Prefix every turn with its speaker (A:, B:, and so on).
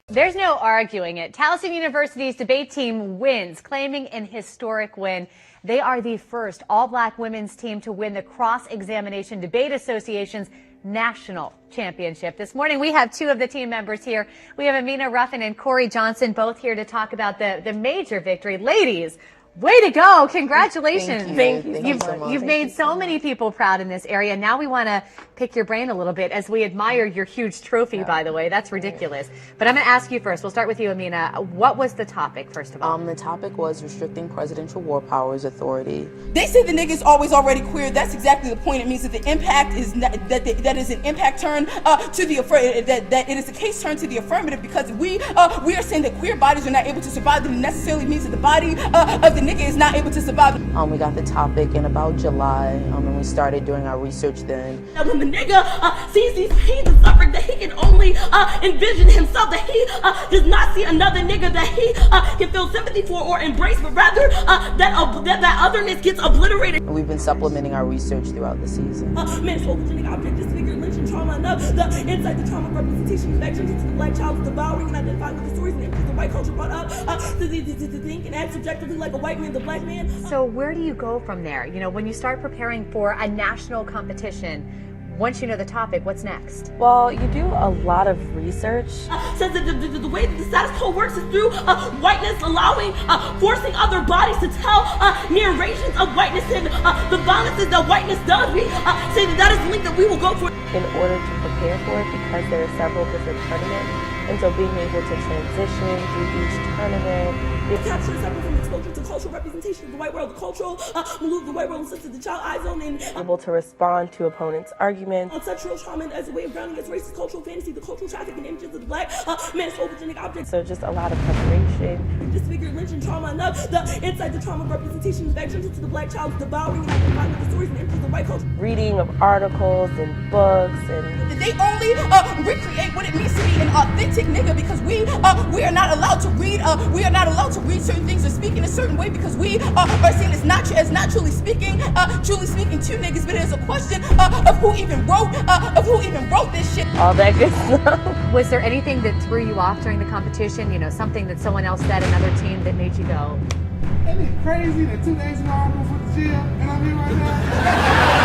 A: There's no arguing it. Towson University's debate team wins, claiming an historic win. They are the first all-black women's team to win the Cross-Examination Debate Association's national championship. This morning, we have two of the team members here. We have Amina Ruffin and Corey Johnson, both here to talk about the major victory. Ladies, way to go. Congratulations.
B: Thank you so much.
A: You've made so many people proud in this area. Now we want to pick your brain a little bit as we admire your huge trophy, by the way. That's ridiculous. But I'm going to ask you first. We'll start with you, Amina. What was the topic, first of all?
B: The topic was restricting presidential war powers authority.
C: They say the nigga's always already queer. That's exactly the point. It means that the impact is not, that is an impact turn to the that it is a case turn to the affirmative, because we are saying that queer bodies are not able to survive. That it necessarily means that the body of the nigga is not able to survive.
B: We got the topic in about July, and we started doing our research then.
D: When the nigga sees these pains and suffering, that he can only envision himself, that he does not see another nigga that he can feel sympathy for or embrace, but rather that otherness gets obliterated.
B: And we've been supplementing our research throughout the season.
D: Man's photogenic object, disfigured, lynch, and trauma enough. The insight, the trauma, representation, connections into the black child, devouring and identifying with the stories and images the white culture brought up to think and act subjectively like a white man, the black man.
A: So where do you go from there? You know, when you start preparing for a national competition, once you know the topic, what's next?
E: Well, you do a lot of research.
D: Says that the way that the status quo works is through whiteness allowing, forcing other bodies to tell narrations of whiteness and the violences that whiteness does. We say that is the link that we will go for.
E: In order to prepare for it, because there are several different tournaments, and so being able to transition through each tournament.
D: Capture separate from exposure to cultural representation of the white world, the cultural move the white world and to the child eye zone, and
E: Able to respond to opponents' arguments.
D: on sexual trauma as a way of grounding its racist cultural fantasy, the cultural trafficking images of the black man's photogenic objects.
E: So just a lot of preparation.
D: Disfigured, lynch, and trauma enough. The insight, the trauma, representation, connections into the black child, devouring and identifying with the stories and images of the white culture.
E: Reading of articles and books and
C: They only recreate what it means to be an authentic nigga, because we are not allowed to read. We are not allowed to read certain things or speak in a certain way, because we are seen as not truly speaking to niggas. But it is a question of who even wrote this shit.
E: all that good stuff.
A: Was there anything that threw you off during the competition? You know, something that someone else said, another team, that made you go,
F: Isn't it crazy that 2 days ago I go for the gym and I'm here right now?